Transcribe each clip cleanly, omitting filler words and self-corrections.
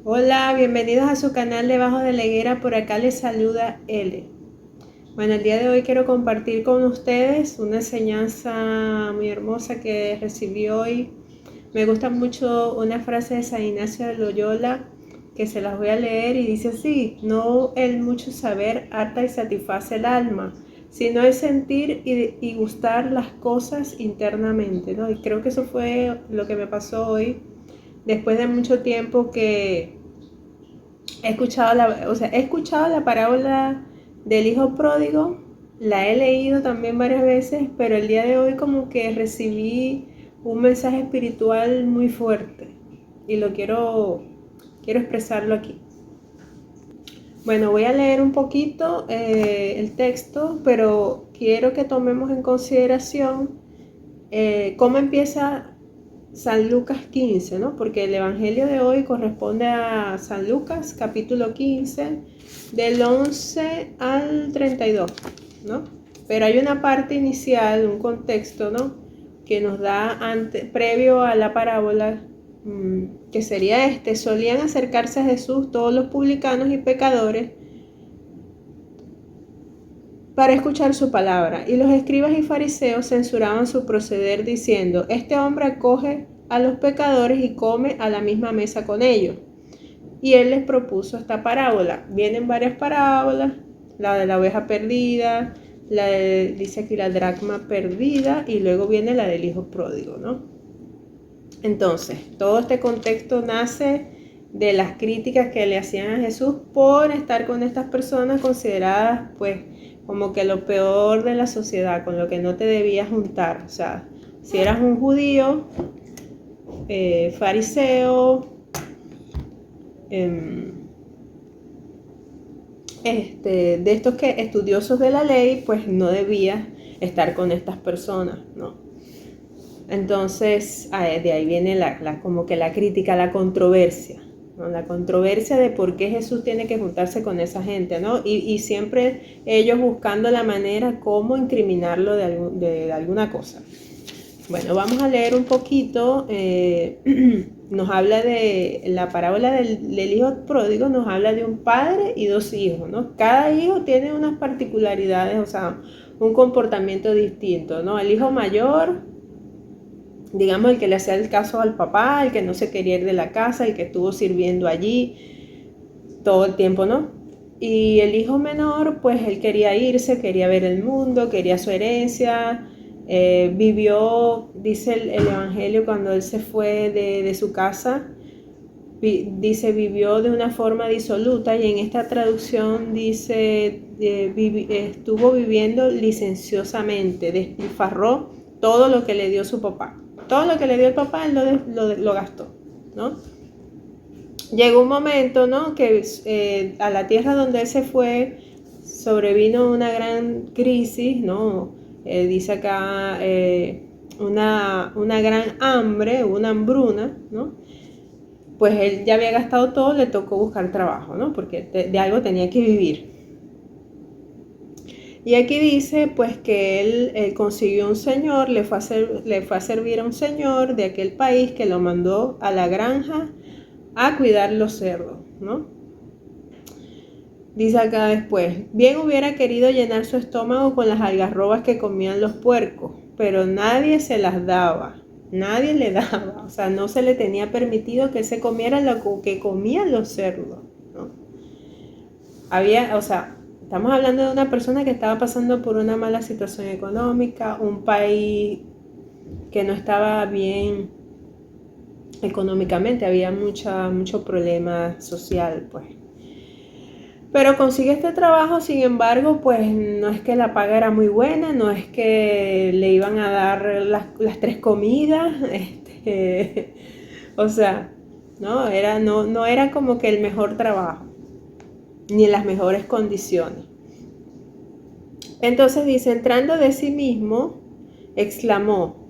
Hola, bienvenidos a su canal Debajo de la Higuera. Por acá les saluda L. Bueno, el día de hoy quiero compartir con ustedes una enseñanza muy hermosa que recibí hoy. Me gusta mucho una frase de San Ignacio de Loyola que se las voy a leer y dice así: no el mucho saber harta y satisface el alma, sino el sentir y gustar las cosas internamente, ¿no? Y creo que eso fue lo que me pasó hoy, después de mucho tiempo que he escuchado la parábola del hijo pródigo, la he leído también varias veces, pero el día de hoy como que recibí un mensaje espiritual muy fuerte y quiero expresarlo aquí. Bueno, voy a leer un poquito el texto, pero quiero que tomemos en consideración cómo empieza San Lucas 15, ¿no? Porque el Evangelio de hoy corresponde a San Lucas, capítulo 15, del 11 al 32, ¿no? Pero hay una parte inicial, un contexto, ¿no? Que nos da previo a la parábola, que sería este: solían acercarse a Jesús todos los publicanos y pecadores para escuchar su palabra, y los escribas y fariseos censuraban su proceder diciendo: este hombre acoge a los pecadores y come a la misma mesa con ellos. Y él les propuso esta parábola. Vienen varias parábolas: la de la oveja perdida, dice aquí la dracma perdida, y luego viene la del hijo pródigo, ¿no? Entonces, todo este contexto nace de las críticas que le hacían a Jesús por estar con estas personas consideradas, pues, como que lo peor de la sociedad, con lo que no te debías juntar. O sea, si eras un judío, fariseo, de estos que estudiosos de la ley, pues no debías estar con estas personas, ¿no? Entonces, de ahí viene como que la crítica, la controversia, ¿no? La controversia de por qué Jesús tiene que juntarse con esa gente, ¿no? Y siempre ellos buscando la manera cómo incriminarlo de alguna cosa. Bueno, vamos a leer un poquito. Nos habla de la parábola del hijo pródigo, nos habla de un padre y dos hijos, ¿no? Cada hijo tiene unas particularidades, o sea, un comportamiento distinto, ¿no? El hijo mayor, digamos, el que le hacía el caso al papá, el que no se quería ir de la casa, el que estuvo sirviendo allí todo el tiempo, ¿no? Y el hijo menor, pues él quería irse, quería ver el mundo, quería su herencia. Vivió, dice el Evangelio, cuando él se fue de su casa, dice, vivió de una forma disoluta, y en esta traducción dice, estuvo viviendo licenciosamente, despilfarró todo lo que le dio su papá. Todo lo que le dio el papá, él lo gastó, ¿no? Llegó un momento, ¿no?, que a la tierra donde él se fue sobrevino una gran crisis, ¿no? Dice acá una gran hambre, una hambruna, ¿no? Pues él ya había gastado todo, le tocó buscar trabajo, ¿no? Porque de algo tenía que vivir. Y aquí dice, pues, que él consiguió un señor, le fue a servir a un señor de aquel país, que lo mandó a la granja a cuidar los cerdos, ¿no? Dice acá después: bien hubiera querido llenar su estómago con las algarrobas que comían los puercos, pero nadie se las daba, nadie le daba, o sea, no se le tenía permitido que se comiera lo que comían los cerdos, ¿no? O sea, estamos hablando de una persona que estaba pasando por una mala situación económica, un país que no estaba bien económicamente, había mucho problema social, pues. Pero consigue este trabajo. Sin embargo, pues no es que la paga era muy buena, no es que le iban a dar las tres comidas, o sea, no era como que el mejor trabajo, ni en las mejores condiciones. Entonces dice, entrando de sí mismo, exclamó,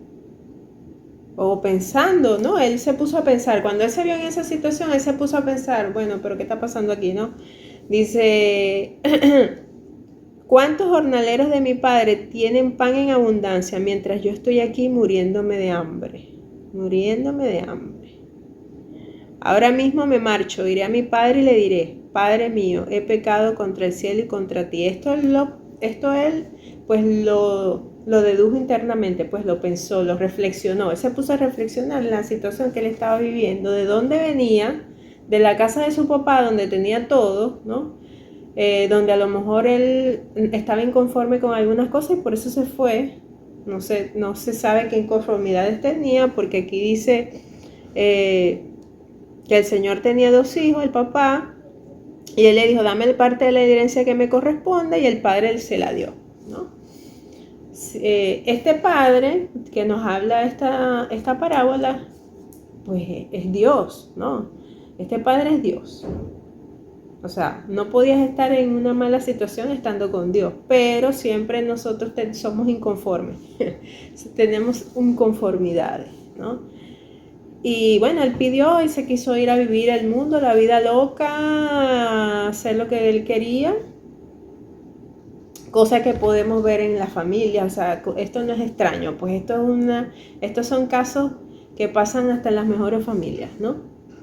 o pensando, ¿no? Él se puso a pensar, cuando él se vio en esa situación, él se puso a pensar, bueno, pero ¿qué está pasando aquí, no? Dice, ¿cuántos jornaleros de mi padre tienen pan en abundancia mientras yo estoy aquí muriéndome de hambre? Muriéndome de hambre. Ahora mismo me marcho, iré a mi padre y le diré, Padre mío, he pecado contra el cielo y contra ti. Esto él pues lo dedujo internamente, pues lo pensó, lo reflexionó. Él se puso a reflexionar en la situación que él estaba viviendo, de dónde venía, de la casa de su papá, donde tenía todo, ¿no? Donde a lo mejor él estaba inconforme con algunas cosas y por eso se fue. No se sabe qué inconformidades tenía, porque aquí dice que el Señor tenía 2 hijos, el papá, y él le dijo, dame parte de la herencia que me corresponde, y el padre se la dio, ¿no? Este padre que nos habla esta parábola, pues es Dios, ¿no? Este padre es Dios. O sea, no podías estar en una mala situación estando con Dios, pero siempre nosotros somos inconformes, tenemos inconformidades, ¿no? Y bueno, él pidió y se quiso ir a vivir el mundo, la vida loca, hacer lo que él quería, cosa que podemos ver en la familia. O sea, esto no es extraño, pues estos son casos que pasan hasta en las mejores familias, ¿no?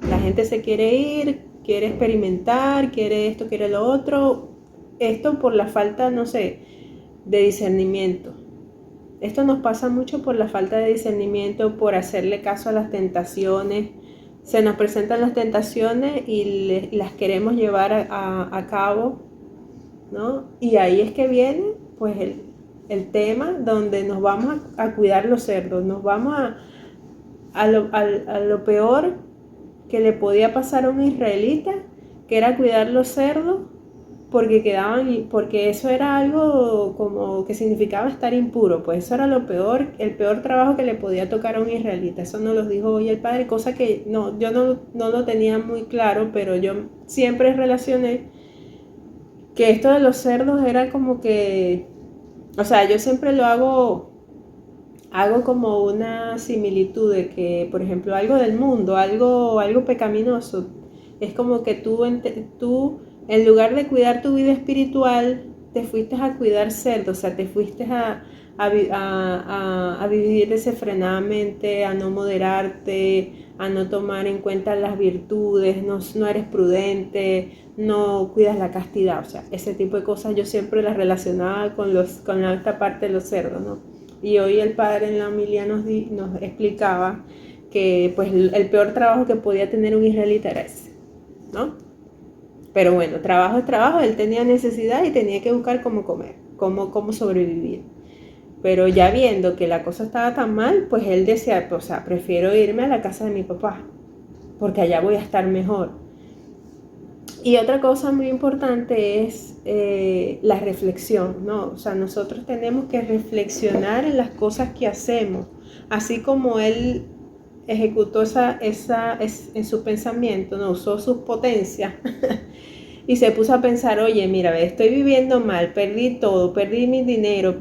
La gente se quiere ir, quiere experimentar, quiere esto, quiere lo otro, esto por la falta, no sé, de discernimiento. Esto nos pasa mucho por la falta de discernimiento, por hacerle caso a las tentaciones. Se nos presentan las tentaciones y las queremos llevar a cabo, ¿no? Y ahí es que viene pues el tema donde nos vamos a cuidar los cerdos, nos vamos a lo peor que le podía pasar a un israelita, que era cuidar los cerdos, porque eso era algo como que significaba estar impuro. Pues eso era lo peor, el peor trabajo que le podía tocar a un israelita. Eso nos lo dijo hoy el padre, cosa que yo no lo tenía muy claro, pero yo siempre relacioné que esto de los cerdos era como que, o sea, yo siempre lo hago como una similitud de que, por ejemplo, algo del mundo, algo pecaminoso, es como que tú en lugar de cuidar tu vida espiritual, te fuiste a cuidar cerdos, o sea, te fuiste a vivir desenfrenadamente, a no moderarte, a no tomar en cuenta las virtudes, no eres prudente, no cuidas la castidad. O sea, ese tipo de cosas yo siempre las relacionaba con esta parte de los cerdos, ¿no? Y hoy el padre en la homilía nos explicaba que pues el peor trabajo que podía tener un israelita era ese, ¿no? Pero bueno, trabajo es trabajo, él tenía necesidad y tenía que buscar cómo comer, cómo sobrevivir. Pero ya viendo que la cosa estaba tan mal, pues él decía, o sea, prefiero irme a la casa de mi papá, porque allá voy a estar mejor. Y otra cosa muy importante es la reflexión, ¿no? O sea, nosotros tenemos que reflexionar en las cosas que hacemos, así como él ejecutó en su pensamiento, ¿no? Usó sus potencias y se puso a pensar, oye, mira, estoy viviendo mal, perdí todo, perdí mi dinero,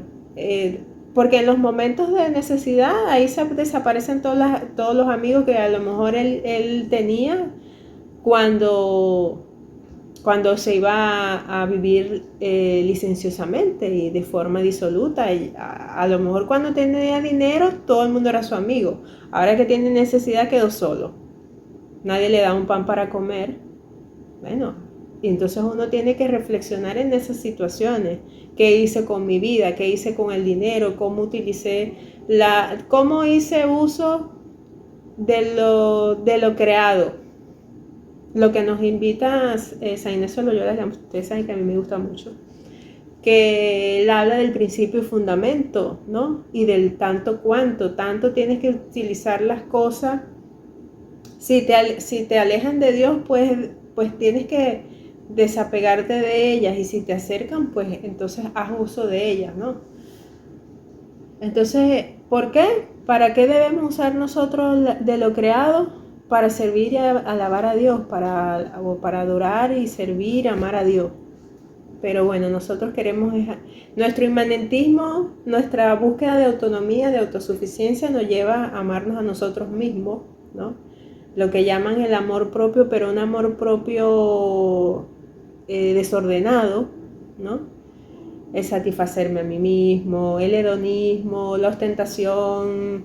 porque en los momentos de necesidad ahí desaparecen todos los amigos que a lo mejor él tenía cuando se iba a vivir licenciosamente y de forma disoluta. Y a lo mejor cuando tenía dinero todo el mundo era su amigo, ahora que tiene necesidad quedó solo, nadie le da un pan para comer. Bueno, y entonces uno tiene que reflexionar en esas situaciones. ¿Qué hice con mi vida? ¿Qué hice con el dinero? ¿Cómo cómo hice uso de lo creado? Lo que nos invita San Ignacio de Loyola, ustedes saben que a mí me gusta mucho, que él habla del principio y fundamento, ¿no? Y del tanto tanto tienes que utilizar las cosas. Si te alejan de Dios, pues tienes que desapegarte de ellas, y si te acercan, pues entonces haz uso de ellas, ¿no? Entonces, ¿por qué? ¿Para qué debemos usar nosotros de lo creado? Para servir y alabar a Dios, para adorar y servir, amar a Dios. Pero bueno, nosotros queremos, nuestro inmanentismo, nuestra búsqueda de autonomía, de autosuficiencia nos lleva a amarnos a nosotros mismos, ¿no? Lo que llaman el amor propio, pero un amor propio desordenado, ¿no? El satisfacerme a mí mismo, el hedonismo, la ostentación,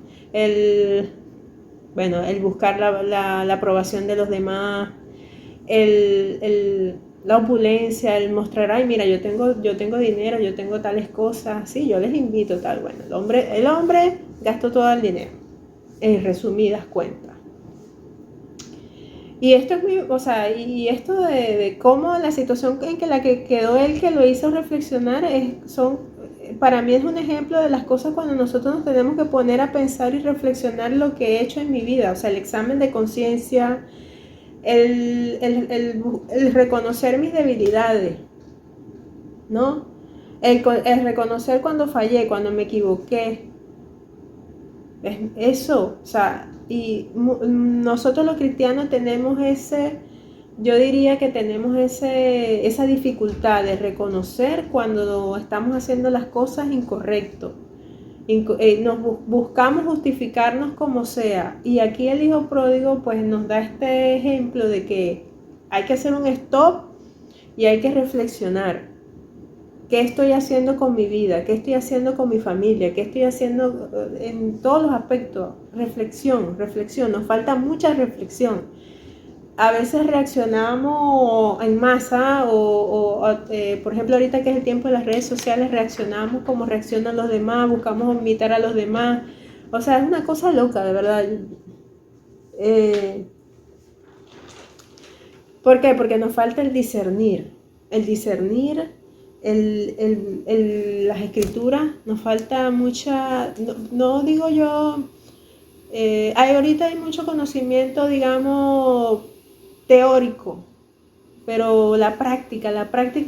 bueno, el buscar la aprobación de los demás, la opulencia, el mostrar, ay, mira, yo tengo dinero, yo tengo tales cosas, sí, yo les invito, tal. Bueno, el hombre gastó todo el dinero, en resumidas cuentas. Y esto es muy, o sea, y esto de cómo la situación en que la que quedó él, que lo hizo reflexionar, para mí es un ejemplo de las cosas cuando nosotros nos tenemos que poner a pensar y reflexionar lo que he hecho en mi vida, o sea, el examen de conciencia, el reconocer mis debilidades, ¿no? El reconocer cuando fallé, cuando me equivoqué. Eso, o sea, y nosotros los cristianos tenemos yo diría que tenemos esa dificultad de reconocer cuando estamos haciendo las cosas incorrecto. Buscamos justificarnos como sea. Y aquí el hijo pródigo pues nos da este ejemplo de que hay que hacer un stop y hay que reflexionar. ¿Qué estoy haciendo con mi vida? ¿Qué estoy haciendo con mi familia? ¿Qué estoy haciendo en todos los aspectos? Reflexión. Nos falta mucha reflexión. A veces reaccionamos en masa por ejemplo, ahorita que es el tiempo de las redes sociales, reaccionamos como reaccionan los demás, buscamos imitar a los demás. O sea, es una cosa loca, de verdad. ¿Por qué? Porque nos falta el discernir. Las escrituras, nos falta mucha, no digo yo, ahorita hay mucho conocimiento, digamos, teórico, pero la práctica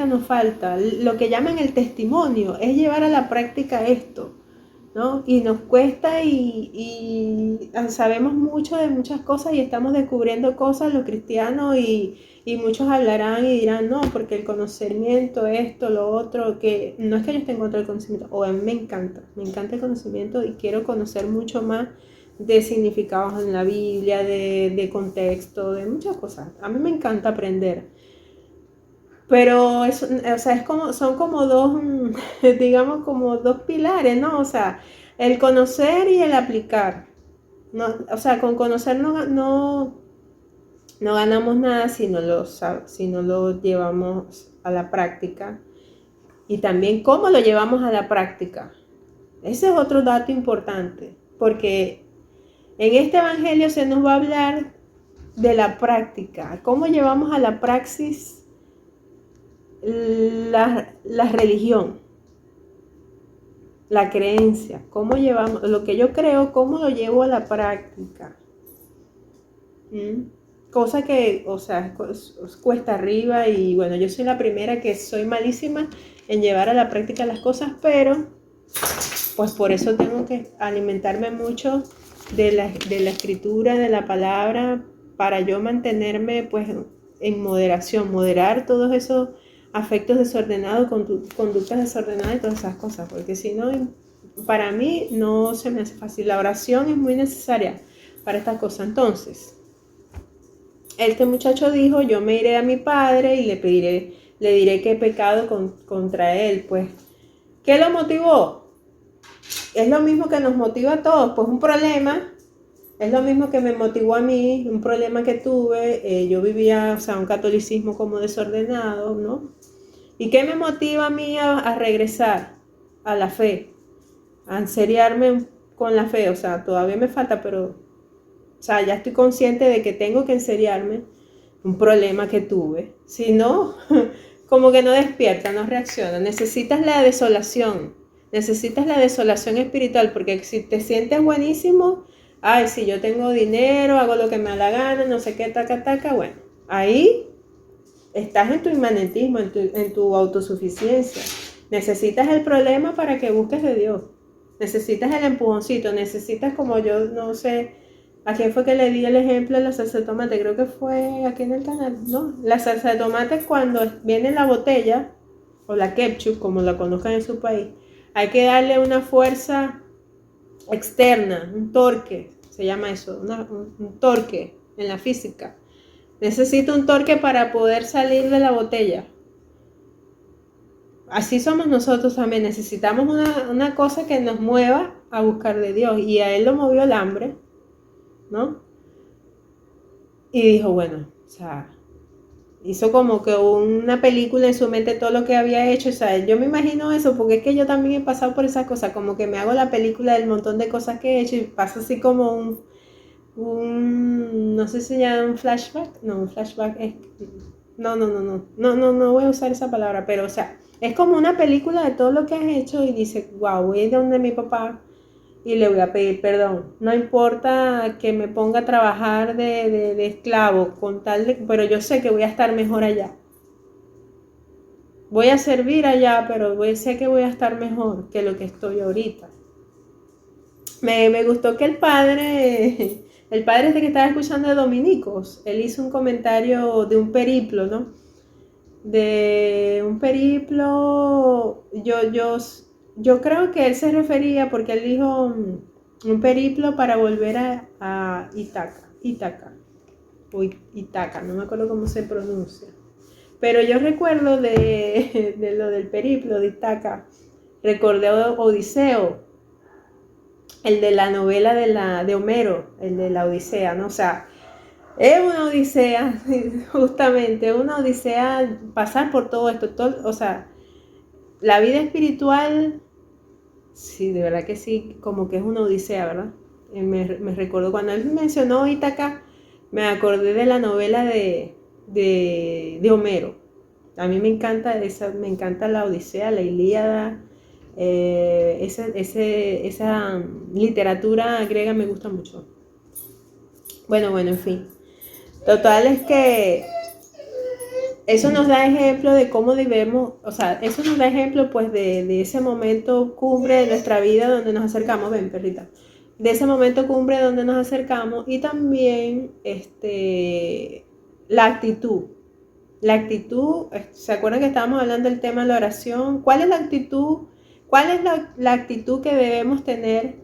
nos falta. Lo que llaman el testimonio es llevar a la práctica esto, ¿no? Y nos cuesta y sabemos mucho de muchas cosas y estamos descubriendo cosas los cristianos y muchos hablarán y dirán, no, porque el conocimiento, esto, lo otro, que no es que yo esté en contra del conocimiento, o a mí me encanta el conocimiento y quiero conocer mucho más de significados en la Biblia, de contexto, de muchas cosas. A mí me encanta aprender. Pero eso, o sea, son como dos, digamos, como dos pilares, ¿no? O sea, el conocer y el aplicar. No, o sea, con conocer no ganamos nada si no lo llevamos a la práctica. Y también cómo lo llevamos a la práctica. Ese es otro dato importante, porque en este evangelio se nos va a hablar de la práctica, cómo llevamos a la praxis la religión, la creencia, cómo llevamos, lo que yo creo, cómo lo llevo a la práctica. Cosa que, o sea, cuesta arriba y bueno, yo soy la primera que soy malísima en llevar a la práctica las cosas, pero pues por eso tengo que alimentarme mucho de la escritura, de la palabra, para yo mantenerme pues en moderación, moderar todos esos afectos desordenados, conductas desordenadas y todas esas cosas, porque si no, para mí no se me hace fácil. La oración es muy necesaria para estas cosas. Entonces, este muchacho dijo, yo me iré a mi padre y le diré que he pecado contra él. Pues, ¿qué lo motivó? Es lo mismo que nos motiva a todos, pues un problema. Es lo mismo que me motivó a mí, un problema que tuve. Yo vivía, o sea, un catolicismo como desordenado, ¿no? ¿Y qué me motiva a mí a regresar a la fe? A enseriarme con la fe. O sea, todavía me falta, pero, o sea, ya estoy consciente de que tengo que enseriarme. Un problema que tuve. Si no, como que no despierta, no reacciona. Necesitas la desolación espiritual, porque si te sientes buenísimo, ay, si yo tengo dinero, hago lo que me da la gana, no sé qué, taca, bueno, ahí estás en tu inmanetismo, en tu autosuficiencia. Necesitas el problema para que busques de Dios. Necesitas el empujoncito, necesitas, como yo no sé, ¿a quién fue que le di el ejemplo de la salsa de tomate? Creo que fue aquí en el canal, ¿no? La salsa de tomate cuando viene en la botella, o la ketchup, como la conozcan en su país, hay que darle una fuerza externa, un torque, se llama eso, un torque en la física. Necesito un torque para poder salir de la botella. Así somos nosotros también, necesitamos una cosa que nos mueva a buscar de Dios, y a él lo movió el hambre. ¿no? Y dijo, bueno, o sea, hizo como que una película en su mente todo lo que había hecho, o sea, yo me imagino eso, porque es que yo también he pasado por esas cosas, como que me hago la película del montón de cosas que he hecho y pasa así como no sé si se llama un flashback, no, un flashback es, no voy a usar esa palabra, pero o sea, es como una película de todo lo que has hecho y dice, wow, voy a ir donde mi papá y le voy a pedir perdón. No importa que me ponga a trabajar de esclavo, con tal de, pero yo sé que voy a estar mejor allá. Voy a servir allá, pero sé que voy a estar mejor que lo que estoy ahorita. Me gustó que el padre este que estaba escuchando de Dominicos, él hizo un comentario de un periplo, ¿no? De un periplo, yo creo que él se refería, porque él dijo un periplo para volver a Ítaca, no me acuerdo cómo se pronuncia. Pero yo recuerdo de lo del periplo de Ítaca, recordé a Odiseo, el de la novela de Homero, el de la Odisea, ¿no? O sea, es una odisea, justamente, una odisea pasar por todo esto, o sea, la vida espiritual, sí, de verdad que sí, como que es una odisea, ¿verdad? Me recuerdo cuando él mencionó Ítaca, me acordé de la novela de Homero. A mí me encanta me encanta la Odisea, la Ilíada, esa literatura griega me gusta mucho. Bueno, en fin. Total es que eso nos da ejemplo de cómo debemos, o sea, eso nos da ejemplo pues de ese momento cumbre de nuestra vida donde nos acercamos, ven perrita, de ese momento cumbre donde nos acercamos y también la actitud. La actitud, ¿se acuerdan que estábamos hablando del tema de la oración? ¿Cuál es la actitud? ¿Cuál es la actitud que debemos tener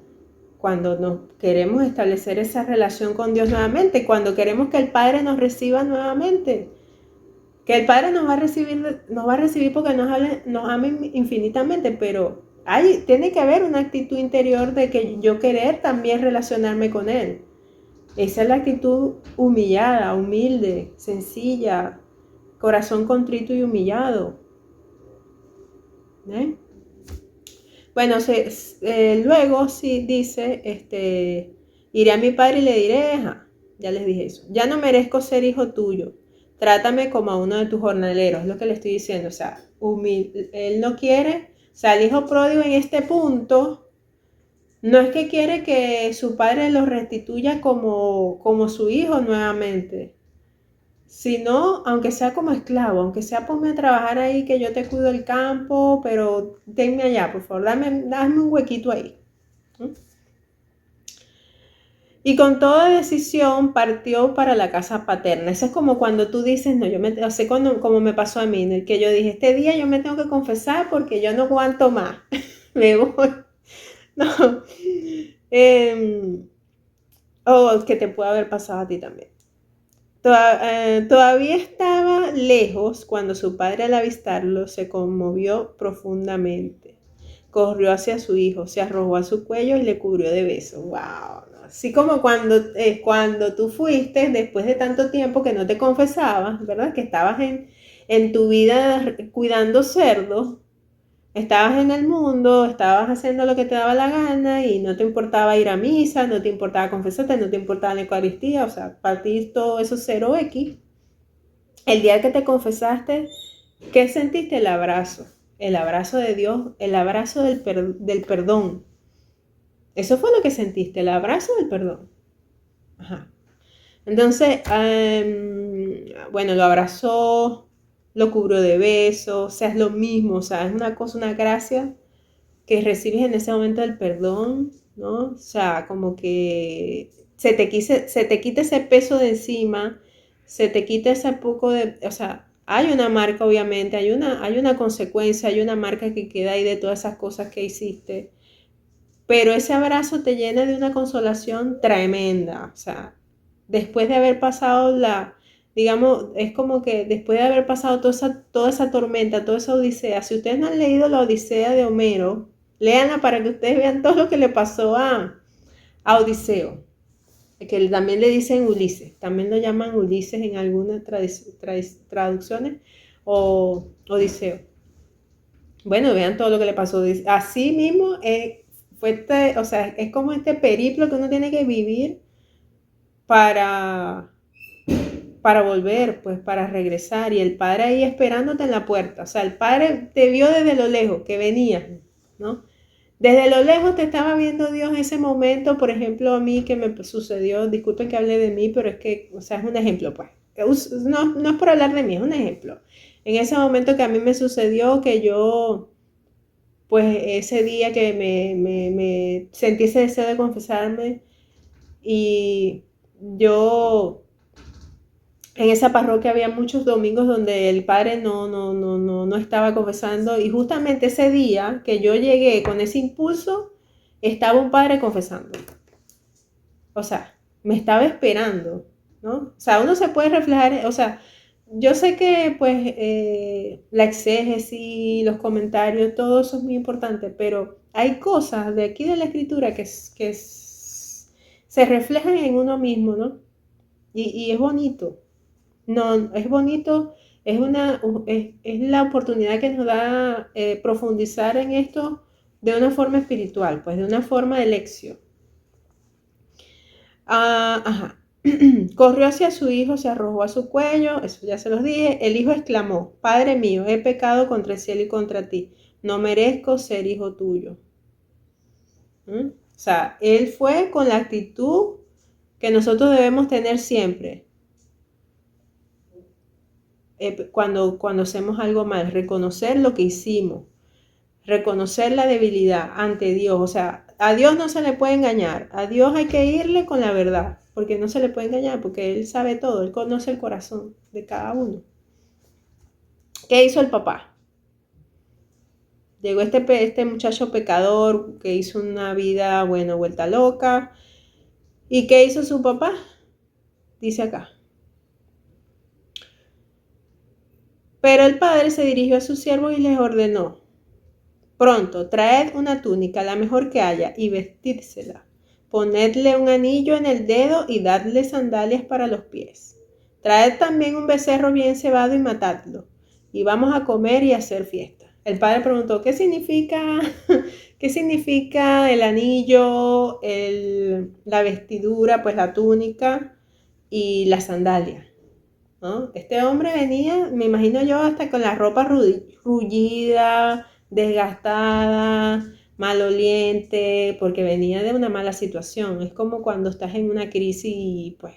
cuando nos queremos establecer esa relación con Dios nuevamente? Cuando queremos que el Padre nos reciba nuevamente. Que el Padre nos va a recibir porque nos ama infinitamente, pero tiene que haber una actitud interior de que yo querer también relacionarme con Él. Esa es la actitud humillada, humilde, sencilla, corazón contrito y humillado. ¿Eh? Bueno, luego sí dice, iré a mi padre y le diré, ya les dije eso, ya no merezco ser hijo tuyo, trátame como a uno de tus jornaleros, es lo que le estoy diciendo, o sea, él no quiere, o sea, el hijo pródigo en este punto, no es que quiere que su padre lo restituya como su hijo nuevamente, sino, aunque sea como esclavo, aunque sea ponme a trabajar ahí que yo te cuido el campo, pero tenme allá, por favor, dame un huequito ahí. Y con toda decisión partió para la casa paterna. Eso es como cuando tú dices, no, o sea, como me pasó a mí, en el que yo dije, este día yo me tengo que confesar porque yo no aguanto más. Me voy. No. O que te puede haber pasado a ti también. Todavía estaba lejos cuando su padre al avistarlo se conmovió profundamente. Corrió hacia su hijo, se arrojó a su cuello y le cubrió de besos. ¡Wow! Así como cuando tú fuiste, después de tanto tiempo que no te confesabas, ¿verdad? Que estabas en tu vida cuidando cerdos, estabas en el mundo, estabas haciendo lo que te daba la gana y no te importaba ir a misa, no te importaba confesarte, no te importaba la Eucaristía, o sea, para ti todo eso 0x. El día que te confesaste, ¿qué sentiste? El abrazo de Dios, el abrazo del perdón. Eso fue lo que sentiste, el abrazo del perdón. Ajá. Entonces, bueno, lo abrazó, lo cubrió de besos, o sea, es lo mismo, o sea, es una cosa, una gracia que recibes en ese momento del perdón, ¿no? O sea, como que se te quita ese peso de encima, se te quita ese poco o sea, hay una marca obviamente, hay una consecuencia, hay una marca que queda ahí de todas esas cosas que hiciste, pero ese abrazo te llena de una consolación tremenda, o sea, después de haber pasado digamos, es como que después de haber pasado toda esa tormenta, toda esa odisea, si ustedes no han leído la Odisea de Homero, léanla para que ustedes vean todo lo que le pasó a Odiseo. que también le dicen Ulises, también lo llaman Ulises en algunas traducciones, o Odiseo. Bueno, vean todo lo que le pasó. Así mismo, o sea, es como este periplo que uno tiene que vivir para, para volver, pues para regresar. Y el padre ahí esperándote en la puerta. O sea, el padre te vio desde lo lejos, que venía, ¿no? Desde lo lejos te estaba viendo Dios en ese momento. Por ejemplo, a mí que me sucedió, disculpen que hable de mí, pero es que, o sea, es un ejemplo, pues. No es por hablar de mí, es un ejemplo. En ese momento que a mí me sucedió, que yo, pues ese día que me sentí ese deseo de confesarme, y yo en esa parroquia había muchos domingos donde el padre no estaba confesando, y justamente ese día que yo llegué con ese impulso, estaba un padre confesando. O sea, me estaba esperando, ¿no? O sea, uno se puede reflejar, o sea, yo sé que pues la exégesis, los comentarios, todo eso es muy importante, pero hay cosas de aquí de la escritura que se reflejan en uno mismo, ¿no? Y es bonito. No, es bonito, es la oportunidad que nos da profundizar en esto de una forma espiritual, pues de una forma de lección. Ajá. Corrió hacia su hijo, se arrojó a su cuello, eso ya se los dije. El hijo exclamó: Padre mío, he pecado contra el cielo y contra ti. No merezco ser hijo tuyo. O sea, él fue con la actitud que nosotros debemos tener siempre. Cuando hacemos algo mal, reconocer lo que hicimos, reconocer la debilidad ante Dios. O sea, a Dios no se le puede engañar, a Dios hay que irle con la verdad, porque no se le puede engañar, porque Él sabe todo, Él conoce el corazón de cada uno. ¿Qué hizo el papá? Llegó este muchacho pecador que hizo una vida, bueno, vuelta loca. ¿Y qué hizo su papá? Dice acá. Pero el padre se dirigió a sus siervos y les ordenó: Pronto, traed una túnica, la mejor que haya, y vestídsela. Ponedle un anillo en el dedo y dadle sandalias para los pies. Traed también un becerro bien cebado y matadlo, y vamos a comer y a hacer fiesta. El padre preguntó: ¿qué significa, qué significa el anillo, la vestidura, pues la túnica y la sandalia? ¿No? Este hombre venía, me imagino yo, hasta con la ropa rullida, desgastada, maloliente, porque venía de una mala situación. Es como cuando estás en una crisis y pues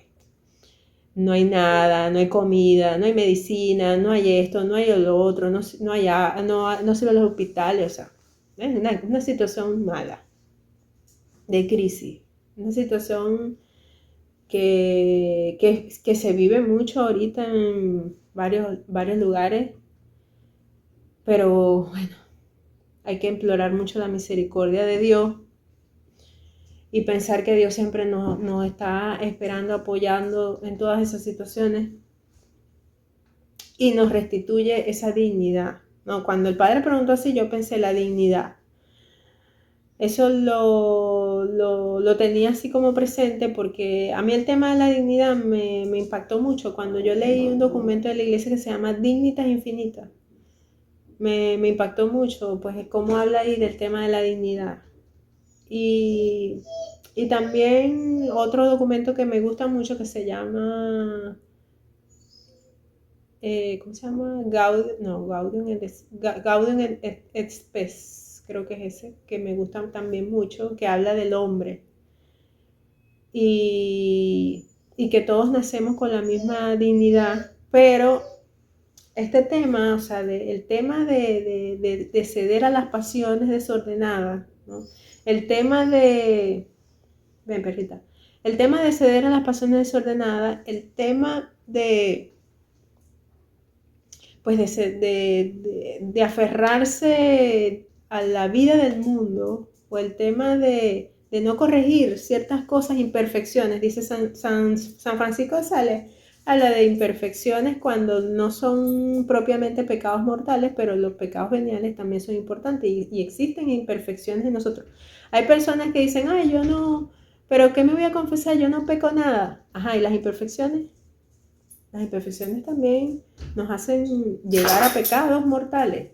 no hay nada, no hay comida, no hay medicina, no hay esto, no hay lo otro, no se ve los hospitales, o sea, es una situación mala, de crisis, una situación que se vive mucho ahorita en varios lugares, pero bueno, hay que implorar mucho la misericordia de Dios y pensar que Dios siempre nos está esperando, apoyando en todas esas situaciones y nos restituye esa dignidad. No, cuando el padre preguntó así, yo pensé la dignidad. Eso lo tenía así como presente porque a mí el tema de la dignidad me impactó mucho cuando yo leí un documento de la iglesia que se llama Dignitas Infinitas. Me impactó mucho, pues es cómo habla ahí del tema de la dignidad. Y también otro documento que me gusta mucho que se llama, ¿cómo se llama? Gaudium et Spes, creo que es ese, que me gusta también mucho, que habla del hombre. Y que todos nacemos con la misma dignidad, pero este tema, o sea, el tema de ceder a las pasiones desordenadas, ¿no? El tema de, ven perrita, el tema de ceder a las pasiones desordenadas, el tema pues de aferrarse a la vida del mundo, o el tema de no corregir ciertas cosas, imperfecciones, dice San Francisco de Sales, habla de imperfecciones cuando no son propiamente pecados mortales, pero los pecados veniales también son importantes y existen imperfecciones en nosotros. Hay personas que dicen: ay, yo no, pero ¿qué me voy a confesar? Yo no peco nada. Ajá, ¿y las imperfecciones? Las imperfecciones también nos hacen llegar a pecados mortales,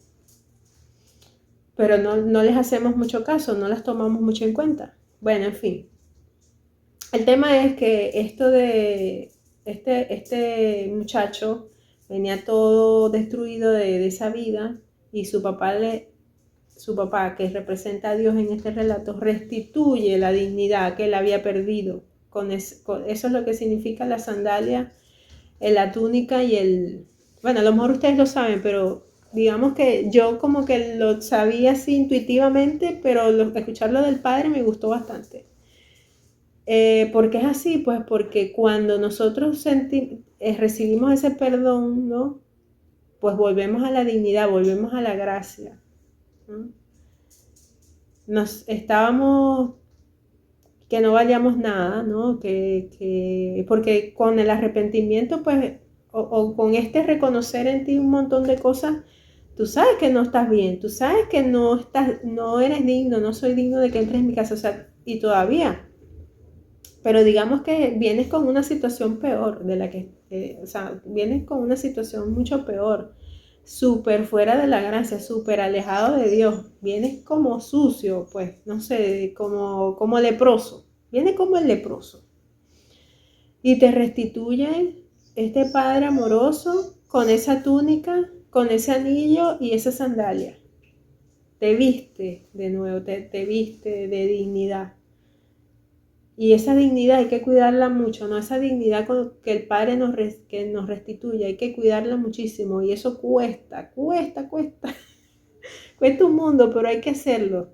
pero no les hacemos mucho caso, no las tomamos mucho en cuenta. Bueno, en fin. El tema es que esto de este muchacho venía todo destruido de esa vida y su papá, que representa a Dios en este relato, restituye la dignidad que él había perdido. Eso es lo que significa la sandalia, la túnica y bueno, a lo mejor ustedes lo saben, pero digamos que yo como que lo sabía así intuitivamente, pero escucharlo del Padre me gustó bastante. ¿Por qué es así? Pues porque cuando nosotros recibimos ese perdón, ¿no? Pues volvemos a la dignidad, volvemos a la gracia, ¿no? Estábamos que no valíamos nada, ¿no? Porque con el arrepentimiento, pues, o con este reconocer en ti un montón de cosas, tú sabes que no estás bien, tú sabes que no eres digno, no soy digno de que entres en mi casa, o sea, y todavía. Pero digamos que vienes con una situación peor de la o sea, vienes con una situación mucho peor, súper fuera de la gracia, súper alejado de Dios, vienes como sucio, pues, no sé, como leproso, vienes como el leproso. Y te restituye este Padre amoroso con esa túnica, con ese anillo y esa sandalia. Te viste de nuevo, te viste de dignidad. Y esa dignidad hay que cuidarla mucho, ¿no? Esa dignidad que el Padre que nos restituye, hay que cuidarla muchísimo. Y eso cuesta. Cuesta un mundo, pero hay que hacerlo.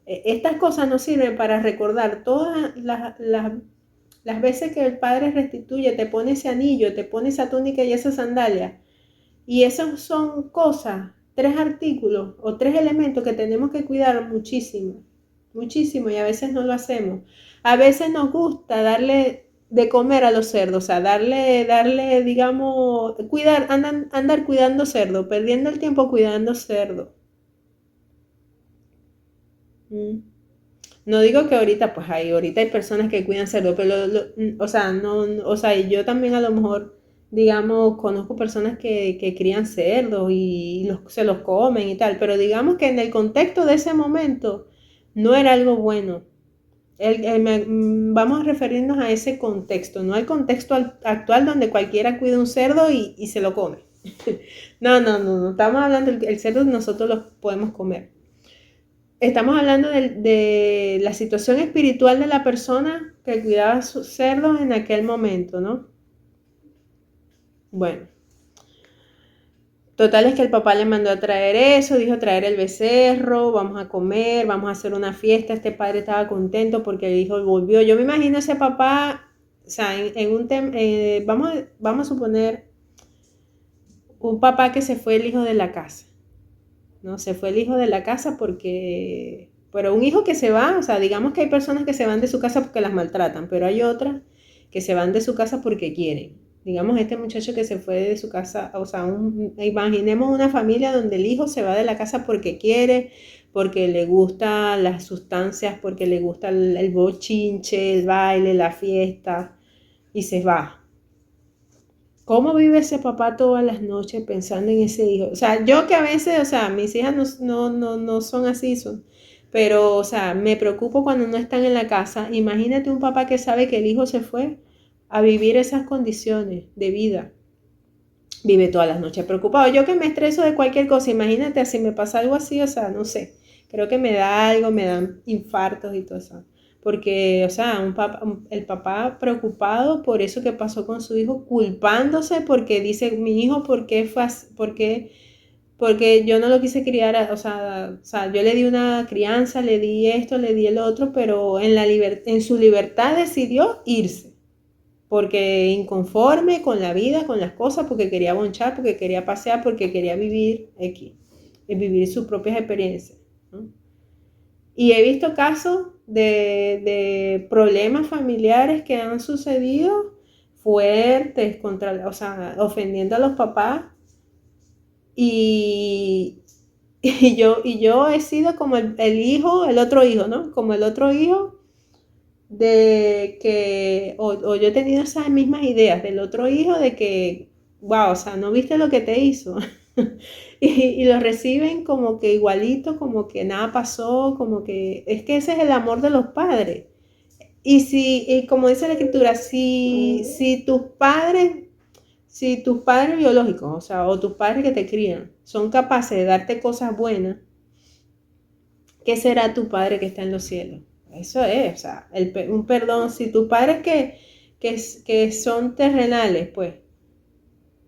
Estas cosas nos sirven para recordar todas las veces que el Padre restituye, te pone ese anillo, te pone esa túnica y esa sandalia. Y esas son cosas, 3 artículos o 3 elementos que tenemos que cuidar muchísimo. Muchísimo, y a veces no lo hacemos. A veces nos gusta darle de comer a los cerdos, o sea, darle, digamos, andar cuidando cerdo, perdiendo el tiempo cuidando cerdo. No digo que ahorita, pues ahorita hay personas que cuidan cerdo, pero o sea, o sea, y yo también a lo mejor, digamos, conozco personas que crían cerdos y se los comen y tal, pero digamos que en el contexto de ese momento no era algo bueno. Vamos a referirnos a ese contexto, no al contexto actual donde cualquiera cuida un cerdo y se lo come. No, estamos hablando del cerdo nosotros lo podemos comer. Estamos hablando de la situación espiritual de la persona que cuidaba sus cerdos en aquel momento, ¿no? Bueno, total es que el papá le mandó a traer eso, dijo traer el becerro, vamos a comer, vamos a hacer una fiesta. Este padre estaba contento porque el hijo volvió. Yo me imagino ese papá, o sea, vamos a suponer un papá que se fue el hijo de la casa, ¿no? Se fue el hijo de la casa pero un hijo que se va, o sea, digamos que hay personas que se van de su casa porque las maltratan, pero hay otras que se van de su casa porque quieren. Digamos, este muchacho que se fue de su casa, o sea, imaginemos una familia donde el hijo se va de la casa porque quiere, porque le gustan las sustancias, porque le gusta el bochinche, el baile, la fiesta, y se va. ¿Cómo vive ese papá todas las noches pensando en ese hijo? O sea, yo que a veces, o sea, mis hijas no son así, pero, o sea, me preocupo cuando no están en la casa. Imagínate un papá que sabe que el hijo se fue a vivir esas condiciones de vida. Vive todas las noches preocupado. Yo que me estreso de cualquier cosa, imagínate si me pasa algo así, o sea, no sé. Creo que me da algo, me dan infartos y todo eso. Porque, o sea, el papá preocupado por eso que pasó con su hijo, culpándose porque dice, mi hijo, ¿por qué fue así? Porque yo no lo quise criar, o sea, yo le di una crianza, le di esto, le di el otro, pero en su libertad decidió irse, porque inconforme con la vida, con las cosas, porque quería bonchar, porque quería pasear, porque quería vivir aquí, vivir sus propias experiencias, ¿no? Y he visto casos de problemas familiares que han sucedido fuertes, o sea, ofendiendo a los papás. Y, y yo he sido como el hijo, el otro hijo, ¿no? Como el otro hijo de que, o yo he tenido esas mismas ideas del otro hijo de que, wow, o sea, no viste lo que te hizo. Y lo reciben como que igualito, como que nada pasó, como que es que ese es el amor de los padres. Y como dice la escritura, si tus padres biológicos, o sea, o tus padres que te crían, son capaces de darte cosas buenas, ¿qué será tu padre que está en los cielos? Eso es, o sea, un perdón. Si tus padres que son terrenales, pues,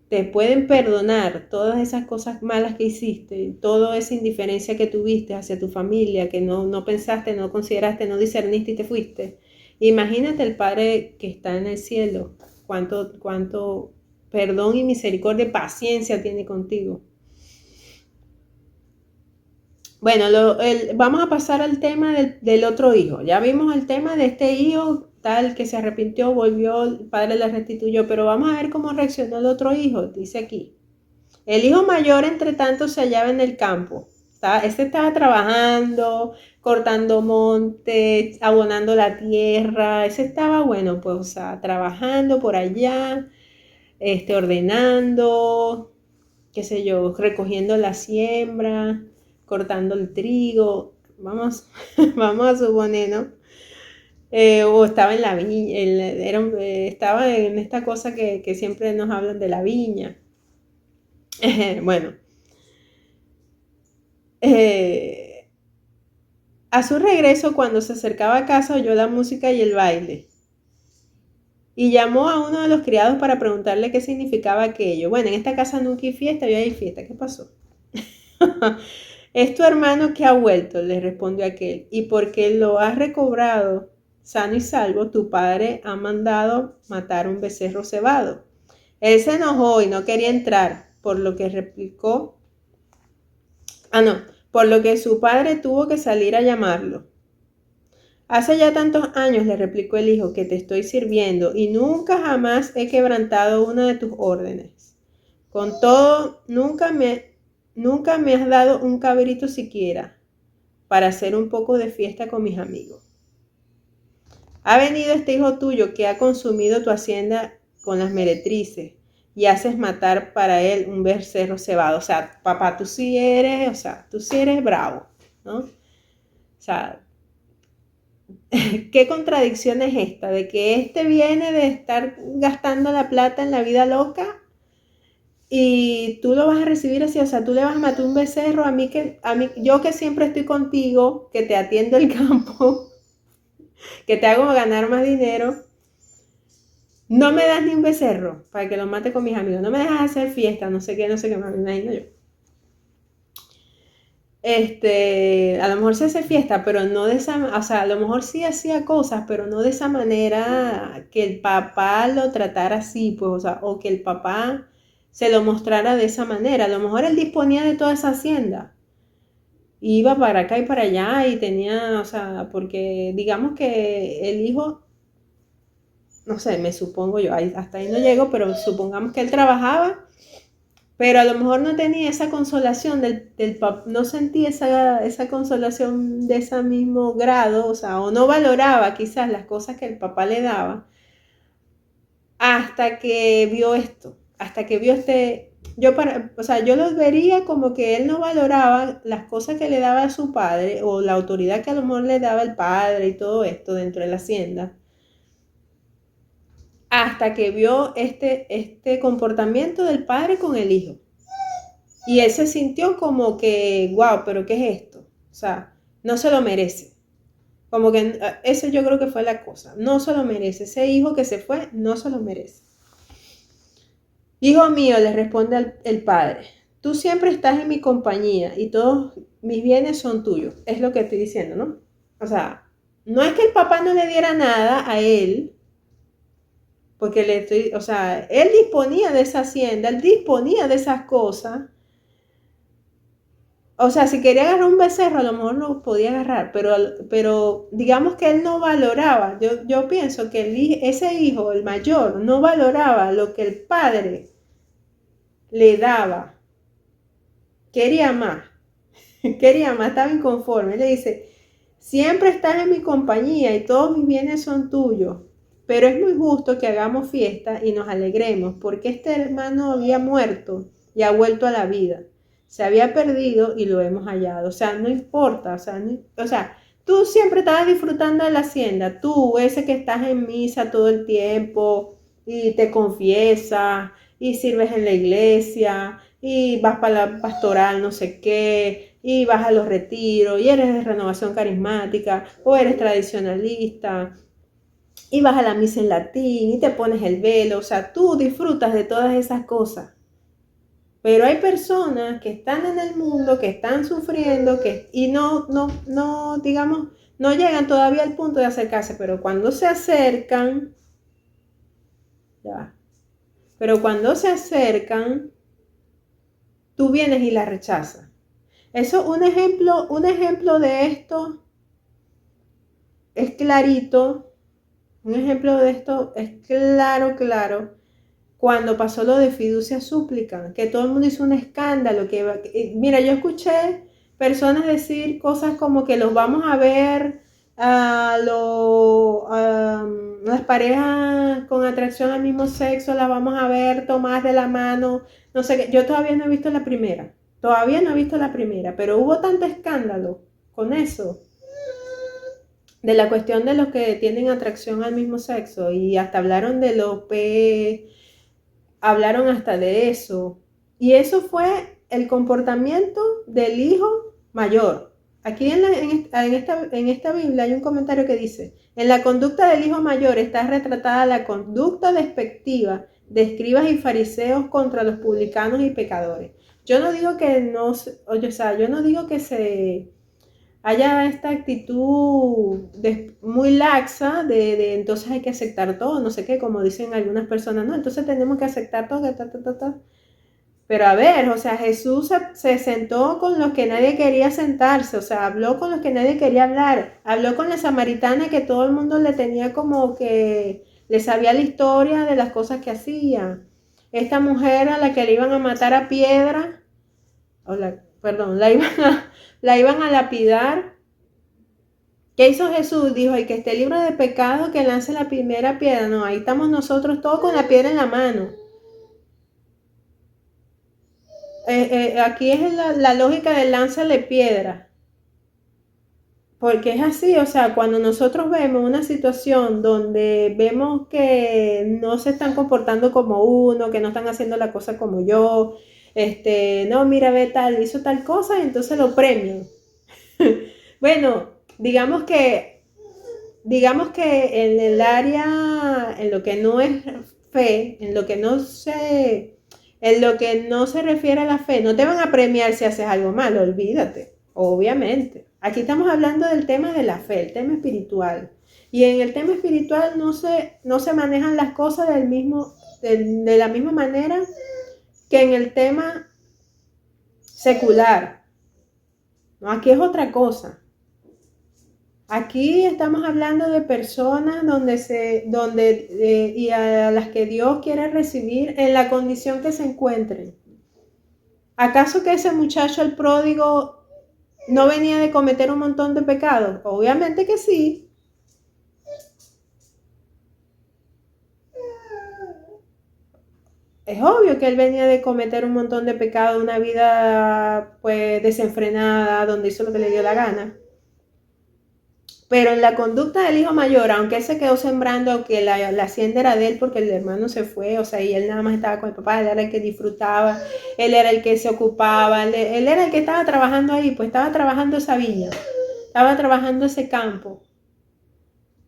te pueden perdonar todas esas cosas malas que hiciste, toda esa indiferencia que tuviste hacia tu familia, que no pensaste, no consideraste, no discerniste y te fuiste. Imagínate el Padre que está en el cielo, cuánto perdón y misericordia y paciencia tiene contigo. Bueno, vamos a pasar al tema del otro hijo. Ya vimos el tema de este hijo tal que se arrepintió, volvió, el padre le restituyó, pero vamos a ver cómo reaccionó el otro hijo. Dice aquí, el hijo mayor, entre tanto, se hallaba en el campo. Este estaba trabajando, cortando monte, abonando la tierra. Ese estaba, bueno, pues, o sea, trabajando por allá, ordenando, qué sé yo, recogiendo la siembra, cortando el trigo. Vamos, vamos a suponer, ¿no? O estaba en la viña, estaba en esta cosa que siempre nos hablan de la viña. Bueno, a su regreso, cuando se acercaba a casa, oyó la música y el baile. Y llamó a uno de los criados para preguntarle qué significaba aquello. Bueno, en esta casa nunca hay fiesta, hoy hay fiesta. ¿Qué pasó? Es tu hermano que ha vuelto, le respondió aquel. Y porque lo has recobrado sano y salvo, tu padre ha mandado matar un becerro cebado. Él se enojó y no quería entrar, por lo que replicó. Por lo que su padre tuvo que salir a llamarlo. Hace ya tantos años, le replicó el hijo, que te estoy sirviendo y nunca jamás he quebrantado una de tus órdenes. Con todo, nunca me has dado un cabrito siquiera para hacer un poco de fiesta con mis amigos. Ha venido este hijo tuyo que ha consumido tu hacienda con las meretrices y haces matar para él un becerro cebado. O sea, papá, tú sí eres bravo, ¿no? O sea, ¿qué contradicción es esta? De que viene de estar gastando la plata en la vida loca y tú lo vas a recibir así, o sea, tú le vas a matar un becerro yo que siempre estoy contigo, que te atiendo el campo, que te hago ganar más dinero, no me das ni un becerro para que lo mate con mis amigos, no me dejas hacer fiesta, no sé qué, me imagino yo. A lo mejor se hace fiesta, pero no de esa, o sea, a lo mejor sí hacía cosas, pero no de esa manera que el papá lo tratara así, pues, o sea, o que el papá se lo mostrara de esa manera. A lo mejor él disponía de toda esa hacienda. Iba para acá y para allá y tenía, o sea, porque digamos que el hijo, no sé, me supongo yo, hasta ahí no llego, pero supongamos que él trabajaba, pero a lo mejor no tenía esa consolación no sentía esa consolación de ese mismo grado, o sea, o no valoraba quizás las cosas que el papá le daba, hasta que vio esto, hasta que vio o sea, yo lo vería como que él no valoraba las cosas que le daba a su padre, o la autoridad que a lo mejor le daba el padre y todo esto dentro de la hacienda, hasta que vio este comportamiento del padre con el hijo. Y él se sintió como que, wow, pero ¿qué es esto? O sea, no se lo merece. Como que eso yo creo que fue la cosa. No se lo merece. Ese hijo que se fue, no se lo merece. Hijo mío, le responde el padre, tú siempre estás en mi compañía y todos mis bienes son tuyos. Es lo que estoy diciendo, ¿no? O sea, no es que el papá no le diera nada a él, porque o sea, él disponía de esa hacienda, él disponía de esas cosas. O sea, si quería agarrar un becerro, a lo mejor lo podía agarrar, pero digamos que él no valoraba. Yo pienso que ese hijo, el mayor, no valoraba lo que el padre le daba. Quería más, estaba inconforme. Le dice, Siempre estás en mi compañía y todos mis bienes son tuyos. Pero es muy justo que hagamos fiesta y nos alegremos, porque este hermano había muerto y ha vuelto a la vida. Se había perdido y lo hemos hallado. O sea, no importa. O sea, tú siempre estabas disfrutando de la hacienda. Tú, ese que estás en misa todo el tiempo y te confiesas y sirves en la iglesia y vas para la pastoral no sé qué y vas a los retiros y eres de renovación carismática o eres tradicionalista y vas a la misa en latín y te pones el velo. O sea, tú disfrutas de todas esas cosas. Pero hay personas que están en el mundo, que están sufriendo, y digamos, no llegan todavía al punto de acercarse, pero cuando se acercan, ya, pero cuando se acercan, tú vienes y la rechazas. Eso, un ejemplo de esto es clarito, un ejemplo de esto es claro, cuando pasó lo de fiducia súplica, que todo el mundo hizo un escándalo, mira, yo escuché personas decir cosas como que los vamos a ver las parejas con atracción al mismo sexo, las vamos a ver tomadas de la mano, no sé qué. Yo todavía no he visto la primera, pero hubo tanto escándalo con eso, de la cuestión de los que tienen atracción al mismo sexo, y hasta hablaron de los hablaron hasta de eso. Y eso fue el comportamiento del hijo mayor. Aquí en esta Biblia hay un comentario que dice: en la conducta del hijo mayor está retratada la conducta despectiva de escribas y fariseos contra los publicanos y pecadores. Yo no digo que yo no digo que se haya esta actitud muy laxa de entonces hay que aceptar todo, no sé qué, como dicen algunas personas, no, entonces tenemos que aceptar todo, Pero a ver, o sea, Jesús se sentó con los que nadie quería sentarse, o sea, habló con los que nadie quería hablar, habló con la samaritana que todo el mundo le tenía como que le sabía la historia de las cosas que hacía. Esta mujer a la que le iban a matar a piedra, la iban a lapidar. ¿Qué hizo Jesús? Dijo: el que esté libre de pecado, que lance la primera piedra. No, ahí estamos nosotros todos con la piedra en la mano. Aquí es la lógica del lánzale piedra. Porque es así, o sea, cuando nosotros vemos una situación donde vemos que no se están comportando como uno, que no están haciendo la cosa como yo, no, mira, ve tal, hizo tal cosa, y entonces lo premio. Bueno, digamos que en el área, en lo que no es fe, en lo que no se refiere a la fe, no te van a premiar si haces algo malo, olvídate, obviamente. Aquí estamos hablando del tema de la fe, el tema espiritual. Y en el tema espiritual no se manejan las cosas de la misma manera que en el tema secular. ¿No? Aquí es otra cosa. Aquí estamos hablando de personas y a las que Dios quiere recibir en la condición que se encuentren. ¿Acaso que ese muchacho, el pródigo, no venía de cometer un montón de pecados? Obviamente que sí. Es obvio que él venía de cometer un montón de pecados, una vida pues desenfrenada, donde hizo lo que le dio la gana. Pero en la conducta del hijo mayor, aunque él se quedó sembrando que la hacienda era de él porque el hermano se fue, o sea, y él nada más estaba con el papá, él era el que disfrutaba, él era el que se ocupaba, él era el que estaba trabajando ahí, pues estaba trabajando esa viña, estaba trabajando ese campo.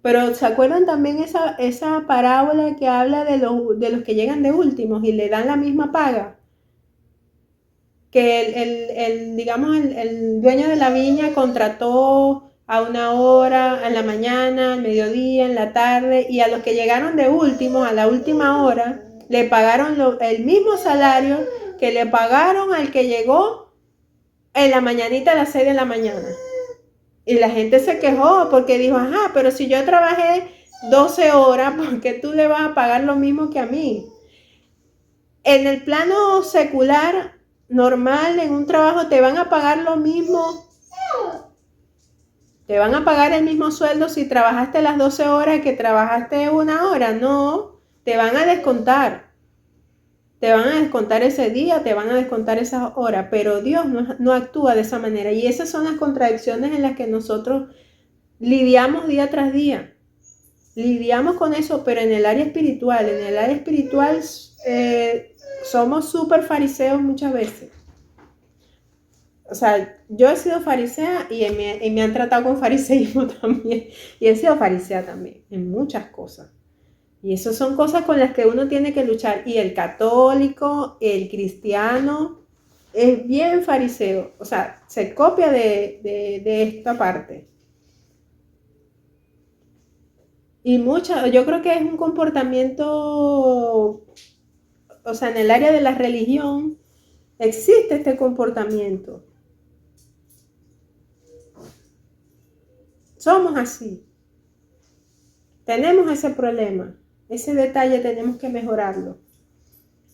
Pero ¿se acuerdan también esa parábola que habla de los que llegan de últimos y le dan la misma paga? Que digamos, el dueño de la viña contrató a una hora, en la mañana, al mediodía, en la tarde, y a los que llegaron de último, a la última hora, le pagaron el mismo salario que le pagaron al que llegó en la mañanita a las 6 de la mañana. Y la gente se quejó porque dijo: ajá, pero si yo trabajé 12 horas, ¿por qué tú le vas a pagar lo mismo que a mí? En el plano secular, normal, en un trabajo te van a pagar lo mismo ¿Te van a pagar el mismo sueldo si trabajaste las 12 horas que trabajaste 1 hora? No, te van a descontar. Te van a descontar ese día, te van a descontar esas horas, pero Dios no actúa de esa manera. Y esas son las contradicciones en las que nosotros lidiamos día tras día. Lidiamos con eso, pero en el área espiritual, somos súper fariseos muchas veces. O sea, yo he sido farisea y me han tratado con fariseísmo también. Y he sido farisea también, en muchas cosas. Y eso son cosas con las que uno tiene que luchar. Y el católico, el cristiano, es bien fariseo. O sea, se copia de esta parte. Y yo creo que es un comportamiento, o sea, en el área de la religión, existe este comportamiento. Somos así. Tenemos ese problema. Ese detalle tenemos que mejorarlo.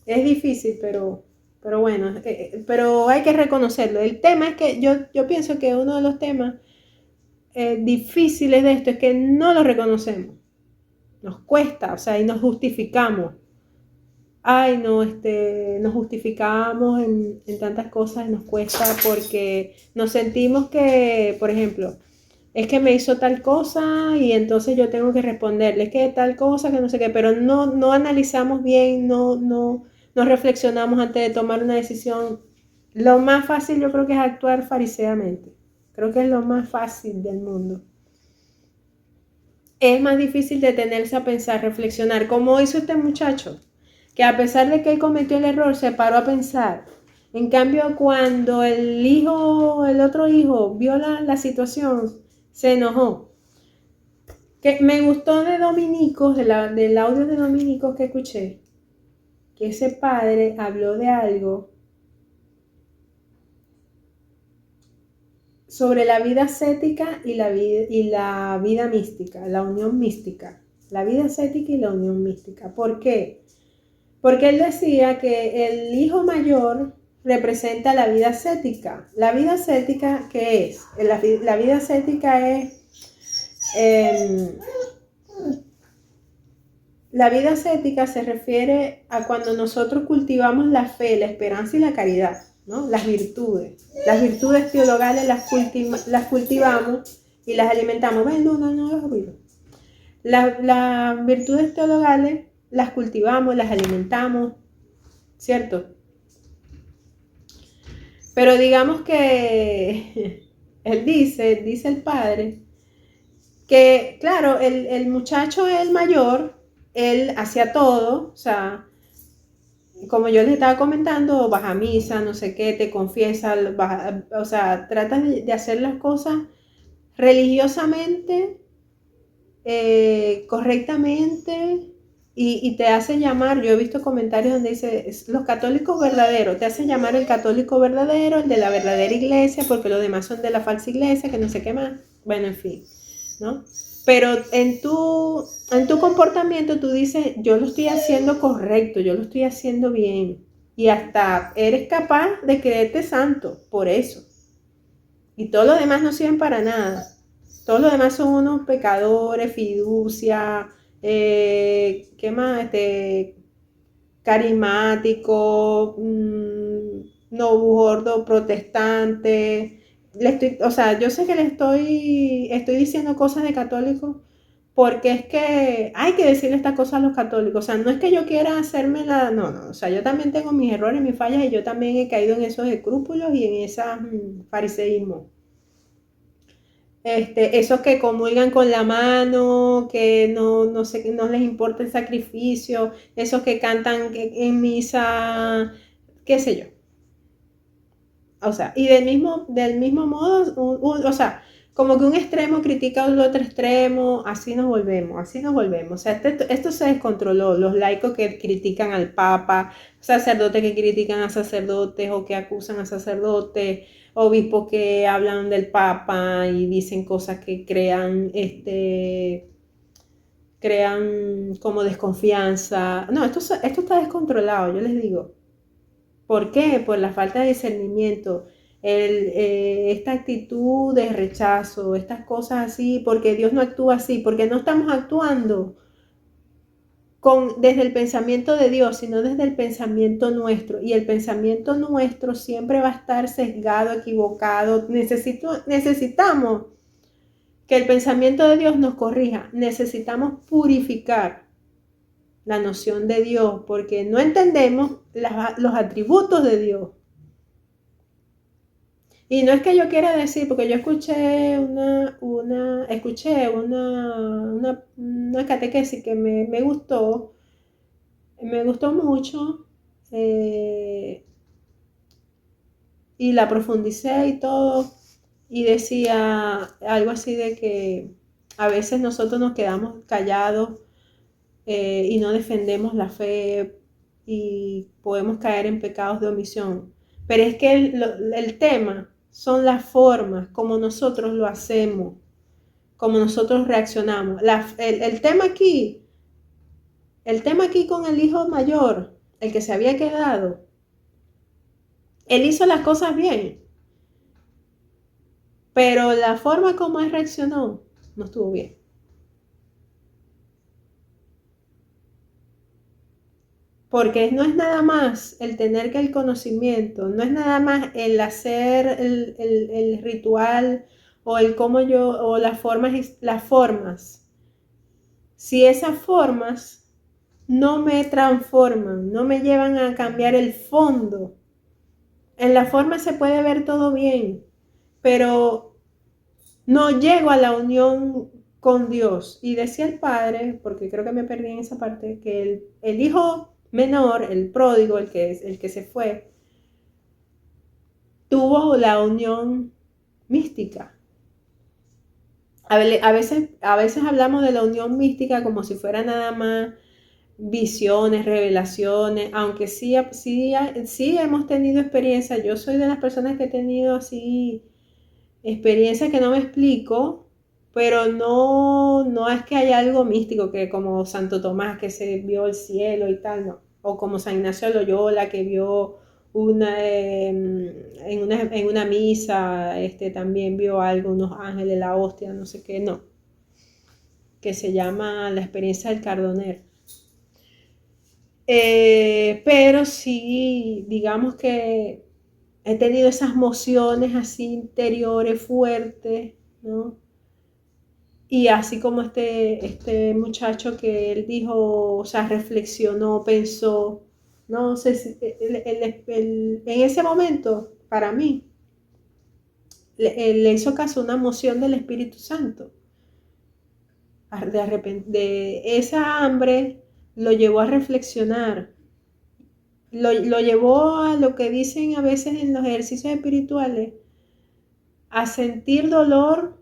Es difícil, pero bueno, pero hay que reconocerlo. El tema es que yo pienso que uno de los temas difíciles de esto es que no lo reconocemos. Nos cuesta, o sea, y nos justificamos. Ay, no, nos justificamos en tantas cosas, nos cuesta porque nos sentimos que, por ejemplo, es que me hizo tal cosa y entonces yo tengo que responderle, es que tal cosa, que no sé qué, pero no analizamos bien, no reflexionamos antes de tomar una decisión. Lo más fácil yo creo que es actuar fariseamente. Creo que es lo más fácil del mundo. Es más difícil detenerse a pensar, reflexionar, como hizo este muchacho, que a pesar de que él cometió el error, se paró a pensar. En cambio, cuando el otro hijo vio la situación, se enojó. Que me gustó de Dominicos, del audio de Dominicos que escuché, que ese padre habló de algo sobre la vida ascética y la vida mística, la unión mística. La vida ascética y la unión mística. ¿Por qué? Porque él decía que el hijo mayor representa la vida ascética. ¿La vida ascética qué es? La vida ascética es... la vida ascética se refiere a cuando nosotros cultivamos la fe, la esperanza y la caridad, ¿no? Las virtudes. Las virtudes teologales las cultivamos y las alimentamos. ¿Ven, Luna? No los ruidos. Las virtudes teologales las cultivamos, las alimentamos, ¿cierto? Pero digamos que él dice el padre, que claro, el muchacho, el mayor, él hacía todo, o sea, como yo les estaba comentando, vas a misa, no sé qué, te confiesas, o sea, tratas de hacer las cosas religiosamente, correctamente, y te hace llamar. Yo he visto comentarios donde dice, los católicos verdaderos, te hace llamar el católico verdadero, el de la verdadera iglesia, porque los demás son de la falsa iglesia, que no sé qué más, bueno, en fin, ¿no? Pero en tu comportamiento tú dices, yo lo estoy haciendo correcto, yo lo estoy haciendo bien, y hasta eres capaz de creerte santo por eso, y todos los demás no sirven para nada. Todos los demás son unos pecadores, fiducia, ¿qué más? Carismático, no gordo, protestante. O sea, yo sé que estoy diciendo cosas de católicos porque es que hay que decirle estas cosas a los católicos. O sea, no es que yo quiera hacerme no. O sea, yo también tengo mis errores, mis fallas y yo también he caído en esos escrúpulos y en esas fariseísmos. Esos que comulgan con la mano, que no sé, no les importa el sacrificio, esos que cantan en misa, qué sé yo. O sea, y del mismo modo, o sea, como que un extremo critica al otro extremo, así nos volvemos. O sea, esto se descontroló. Los laicos que critican al Papa, sacerdotes que critican a sacerdotes o que acusan a sacerdotes, obispos que hablan del Papa y dicen cosas que crean como desconfianza. No, esto está descontrolado, yo les digo. ¿Por qué? Por la falta de discernimiento. esta actitud de rechazo, estas cosas así, porque Dios no actúa así, porque no estamos actuando desde el pensamiento de Dios, sino desde el pensamiento nuestro. Y el pensamiento nuestro siempre va a estar sesgado, equivocado. Necesitamos que el pensamiento de Dios nos corrija. Necesitamos purificar la noción de Dios, porque no entendemos los atributos de Dios. Y no es que yo quiera decir, porque yo escuché una catequesis que me gustó mucho, y la profundicé y todo, y decía algo así de que a veces nosotros nos quedamos callados y no defendemos la fe y podemos caer en pecados de omisión. Pero es que el tema son las formas como nosotros lo hacemos, como nosotros reaccionamos. El tema aquí con el hijo mayor, el que se había quedado, él hizo las cosas bien, pero la forma como él reaccionó no estuvo bien. Porque no es nada más el tener que el conocimiento, no es nada más el hacer el ritual o el cómo yo, o las formas. Si esas formas no me transforman, no me llevan a cambiar el fondo, en la forma se puede ver todo bien, pero no llego a la unión con Dios. Y decía el padre, porque creo que me perdí en esa parte, que el hijo menor, el pródigo, el que se fue, tuvo la unión mística. A veces hablamos de la unión mística como si fuera nada más visiones, revelaciones, aunque sí hemos tenido experiencia. Yo soy de las personas que he tenido así experiencias que no me explico, pero no es que haya algo místico, que como Santo Tomás que se vio el cielo y tal, no. O como San Ignacio de Loyola que vio en una misa, también vio algo, unos ángeles, la hostia, no sé qué, no. Que se llama la experiencia del Cardoner. Pero sí, digamos que he tenido esas mociones así interiores fuertes, ¿no? Y así como este muchacho que él dijo, o sea, reflexionó, pensó, no sé si en ese momento, para mí, le hizo caso una moción del Espíritu Santo. De esa hambre lo llevó a reflexionar, lo llevó a lo que dicen a veces en los ejercicios espirituales, a sentir dolor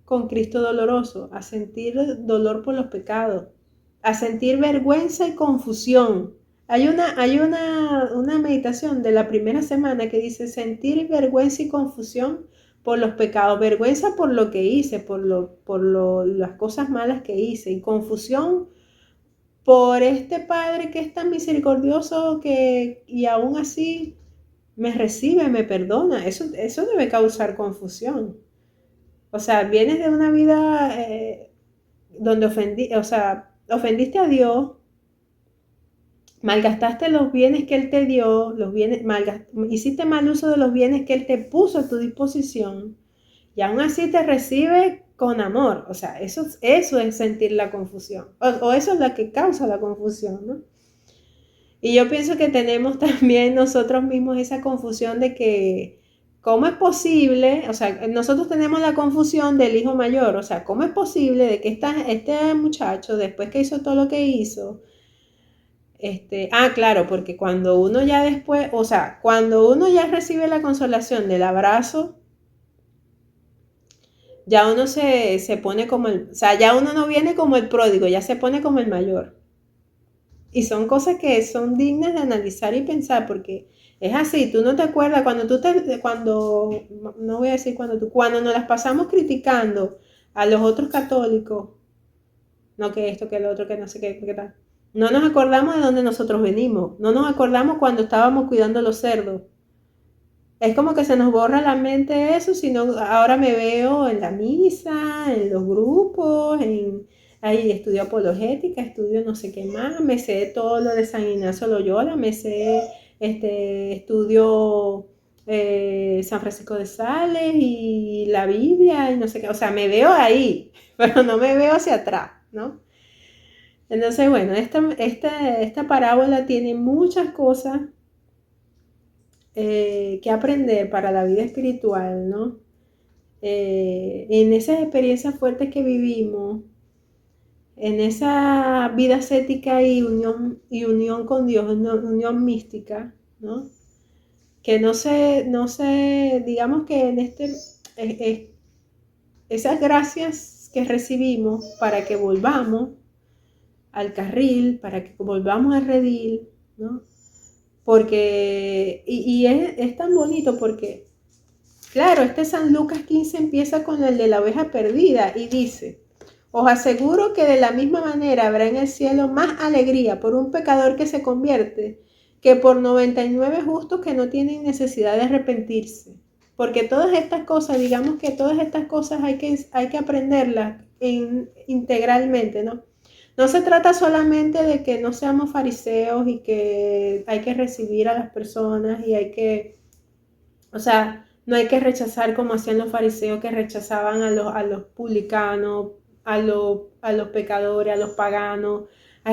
con Cristo doloroso, a sentir dolor por los pecados, a sentir vergüenza y confusión. Hay una meditación de la primera semana que dice sentir vergüenza y confusión por los pecados, vergüenza por lo que hice, las cosas malas que hice, y confusión por este Padre que es tan misericordioso y aún así me recibe, me perdona. Eso debe causar confusión. O sea, vienes de una vida donde ofendiste a Dios, malgastaste los bienes que Él te dio, hiciste mal uso de los bienes que Él te puso a tu disposición, y aún así te recibe con amor. O sea, eso es sentir la confusión, o eso es lo que causa la confusión, ¿no? Y yo pienso que tenemos también nosotros mismos esa confusión de que, ¿cómo es posible? O sea, nosotros tenemos la confusión del hijo mayor. O sea, ¿cómo es posible de que este muchacho, después que hizo todo lo que hizo, claro, porque cuando uno ya después, o sea, cuando uno ya recibe la consolación del abrazo, ya uno se pone como o sea, ya uno no viene como el pródigo, ya se pone como el mayor. Y son cosas que son dignas de analizar y pensar, porque es así, tú no te acuerdas no voy a decir cuando nos las pasamos criticando a los otros católicos, no que esto, que lo otro, que no sé qué tal. No nos acordamos de dónde nosotros venimos, no nos acordamos cuando estábamos cuidando los cerdos. Es como que se nos borra la mente eso, sino ahora me veo en la misa, en los grupos, ahí estudio apologética, estudio no sé qué más, me sé todo lo de San Ignacio Loyola, me sé, estudio San Francisco de Sales y la Biblia y no sé qué, o sea, me veo ahí, pero no me veo hacia atrás, ¿no? Entonces, bueno, esta parábola tiene muchas cosas que aprender para la vida espiritual, ¿no? En esas experiencias fuertes que vivimos, en esa vida ascética y unión con Dios, una unión mística, ¿no? Que digamos que en esas gracias que recibimos para que volvamos al carril, para que volvamos al redil, ¿no? Porque, es tan bonito porque, claro, San Lucas 15 empieza con el de la oveja perdida y dice, os aseguro que de la misma manera habrá en el cielo más alegría por un pecador que se convierte que por 99 justos que no tienen necesidad de arrepentirse. Porque todas estas cosas, digamos que todas estas cosas hay que aprenderlas integralmente, ¿no? No se trata solamente de que no seamos fariseos y que hay que recibir a las personas y o sea, no hay que rechazar como hacían los fariseos que rechazaban a los publicanos, a los pecadores, a los paganos.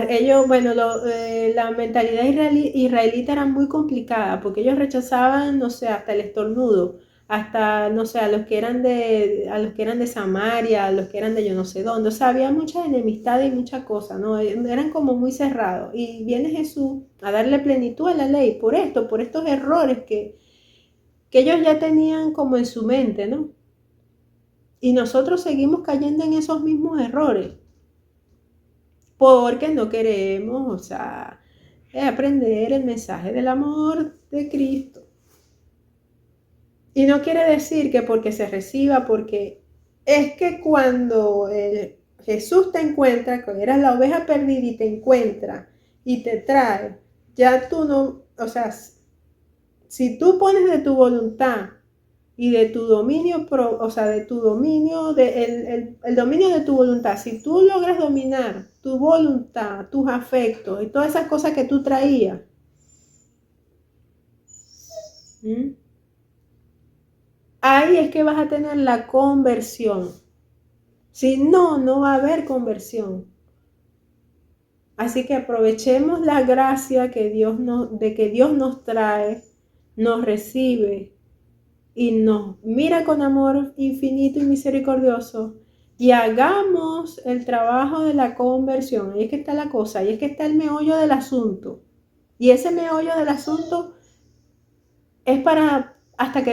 Ellos, bueno, la mentalidad israelita era muy complicada porque ellos rechazaban, no sé, hasta el estornudo, hasta, no sé, a los que eran de Samaria, a los que eran de yo no sé dónde. O sea, había mucha enemistad y mucha cosa, ¿no? Eran como muy cerrados. Y viene Jesús a darle plenitud a la ley por estos errores que ellos ya tenían como en su mente, ¿no? Y nosotros seguimos cayendo en esos mismos errores porque no queremos, o sea, aprender el mensaje del amor de Cristo. Y no quiere decir que porque se reciba, porque es que cuando Jesús te encuentra, que eras la oveja perdida y te encuentra y te trae, ya tú no, o sea, si tú pones de tu voluntad y de tu dominio, o sea, de tu dominio, el dominio de tu voluntad, si tú logras dominar tu voluntad, tus afectos y todas esas cosas que tú traías, ahí es que vas a tener la conversión. Si no, no va a haber conversión. Así que aprovechemos la gracia de que Dios nos trae, nos recibe y nos mira con amor infinito y misericordioso y hagamos el trabajo de la conversión. Ahí es que está la cosa, ahí es que está el meollo del asunto. Y ese meollo del asunto es para hasta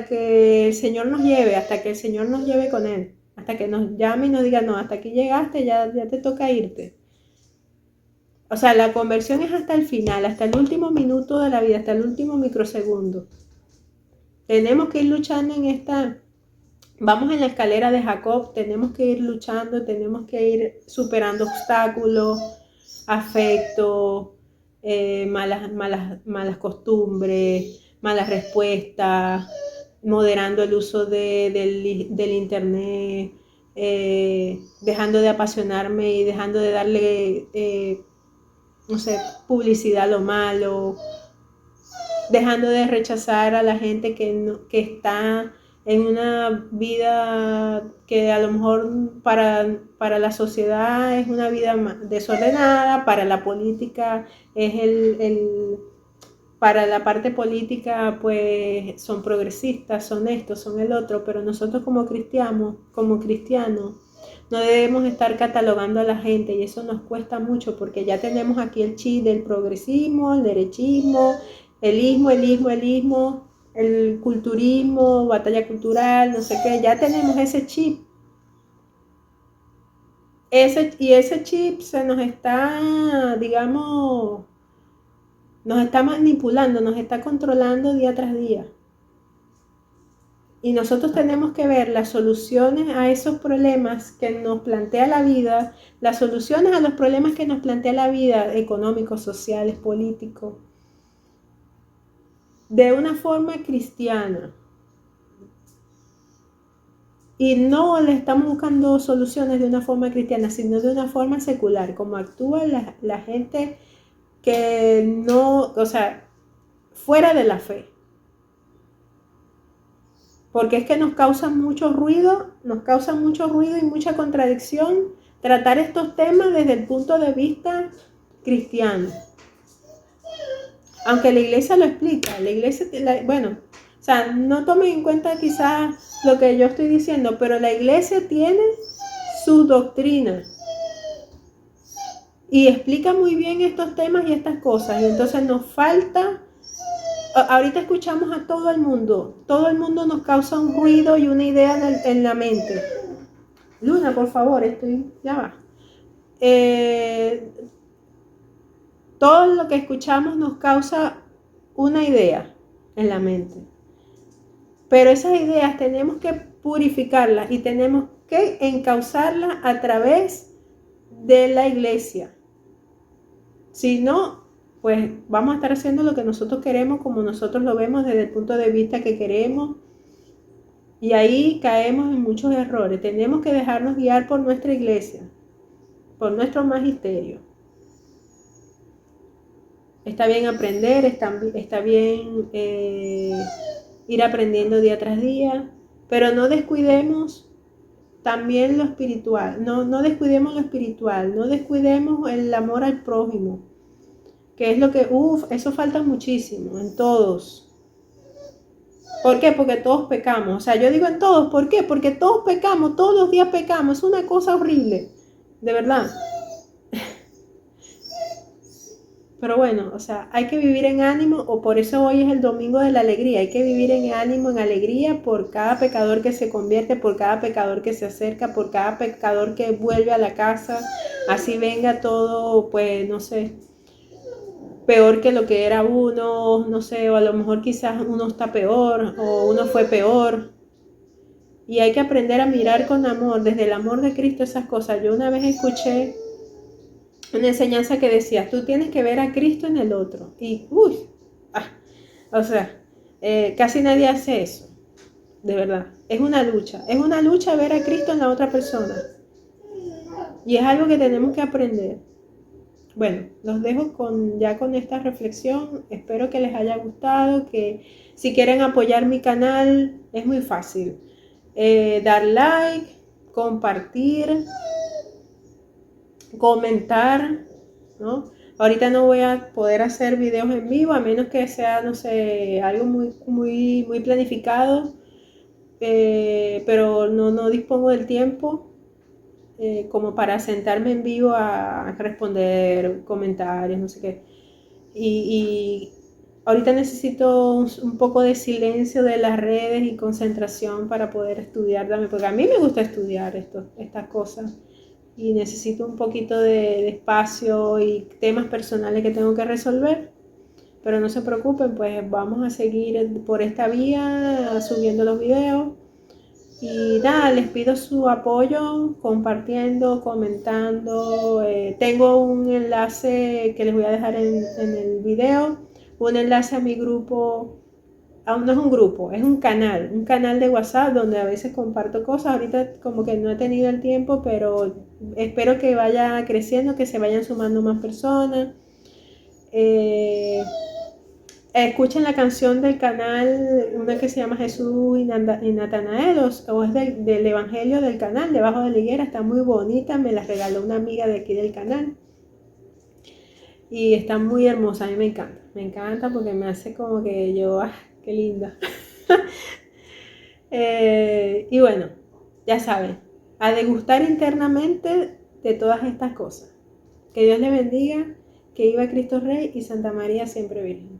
que el Señor nos lleve, hasta que el Señor nos lleve con Él, hasta que nos llame y nos diga, no, hasta aquí llegaste, ya te toca irte. O sea, la conversión es hasta el final, hasta el último minuto de la vida, hasta el último microsegundo. Tenemos que ir luchando vamos en la escalera de Jacob, tenemos que ir luchando, tenemos que ir superando obstáculos, afectos, malas costumbres, malas respuestas, moderando el uso del internet, dejando de apasionarme y dejando de darle, no sé, publicidad a lo malo, dejando de rechazar a la gente que está en una vida que a lo mejor para la sociedad es una vida desordenada, para la política es para la parte política pues son progresistas, son esto, son el otro, pero nosotros como cristianos, no debemos estar catalogando a la gente y eso nos cuesta mucho porque ya tenemos aquí el chip del progresismo, el derechismo, el ismo, el culturismo, batalla cultural, no sé qué, ya tenemos ese chip. Ese chip se nos está, digamos, nos está manipulando, nos está controlando día tras día. Y nosotros tenemos que ver las soluciones a esos problemas que nos plantea la vida, las soluciones a los problemas que nos plantea la vida, económicos, sociales, políticos. de una forma cristiana. Y no le estamos buscando soluciones de una forma cristiana, sino de una forma secular, como actúa la gente que no, o sea, fuera de la fe. Porque es que nos causa mucho ruido y mucha contradicción tratar estos temas desde el punto de vista cristiano. Aunque la iglesia lo explica, la iglesia, bueno, o sea, no tomen en cuenta quizás lo que yo estoy diciendo, pero la iglesia tiene su doctrina y explica muy bien estos temas y estas cosas. Y entonces nos falta, ahorita escuchamos a todo el mundo nos causa un ruido y una idea en la mente. Luna, por favor, ya va. Todo lo que escuchamos nos causa una idea en la mente. Pero esas ideas tenemos que purificarlas y tenemos que encauzarlas a través de la iglesia. Si no, pues vamos a estar haciendo lo que nosotros queremos, como nosotros lo vemos desde el punto de vista que queremos. Y ahí caemos en muchos errores. Tenemos que dejarnos guiar por nuestra iglesia, por nuestro magisterio. Está bien aprender, está bien ir aprendiendo día tras día, pero no descuidemos también lo espiritual, no descuidemos lo espiritual, no descuidemos el amor al prójimo, que es lo que, eso falta muchísimo en todos. ¿Por qué? Porque todos pecamos. O sea, yo digo en todos, ¿por qué? Porque todos pecamos, todos los días pecamos, es una cosa horrible, de verdad. Pero bueno, o sea, hay que vivir en ánimo, o por eso hoy es el domingo de la alegría. Hay que vivir en ánimo, en alegría por cada pecador que se convierte, por cada pecador que se acerca, por cada pecador que vuelve a la casa. Así venga todo, pues, no sé, peor que lo que era uno, no sé, o a lo mejor quizás uno está peor, o uno fue peor. Y hay que aprender a mirar con amor, desde el amor de Cristo, esas cosas. Yo una vez escuché una enseñanza que decía, tú tienes que ver a Cristo en el otro. Y, o sea, casi nadie hace eso, de verdad. Es una lucha ver a Cristo en la otra persona. Y es algo que tenemos que aprender. Bueno, los dejo ya con esta reflexión. Espero que les haya gustado, que si quieren apoyar mi canal, es muy fácil. Dar like, compartir, comentar, ¿no? Ahorita no voy a poder hacer videos en vivo, a menos que sea, no sé, algo muy planificado, pero no dispongo del tiempo como para sentarme en vivo a responder comentarios, no sé qué. Y ahorita necesito un poco de silencio de las redes y concentración para poder estudiar, porque a mí me gusta estudiar estas cosas. Y necesito un poquito de espacio y temas personales que tengo que resolver, pero no se preocupen, pues vamos a seguir por esta vía subiendo los videos y nada, les pido su apoyo compartiendo, comentando. Tengo un enlace que les voy a dejar en el video, un enlace a mi grupo. Aún no es un grupo, es un canal de WhatsApp donde a veces comparto cosas. Ahorita como que no he tenido el tiempo, pero espero que vaya creciendo, que se vayan sumando más personas. Escuchen la canción del canal, una que se llama Jesús y Natanael, o es del Evangelio del canal, debajo de la higuera, está muy bonita, me la regaló una amiga de aquí del canal. Y está muy hermosa, a mí me encanta porque me hace como que yo, qué linda. Y bueno, ya saben, a degustar internamente de todas estas cosas. Que Dios les bendiga, que viva Cristo Rey y Santa María siempre Virgen.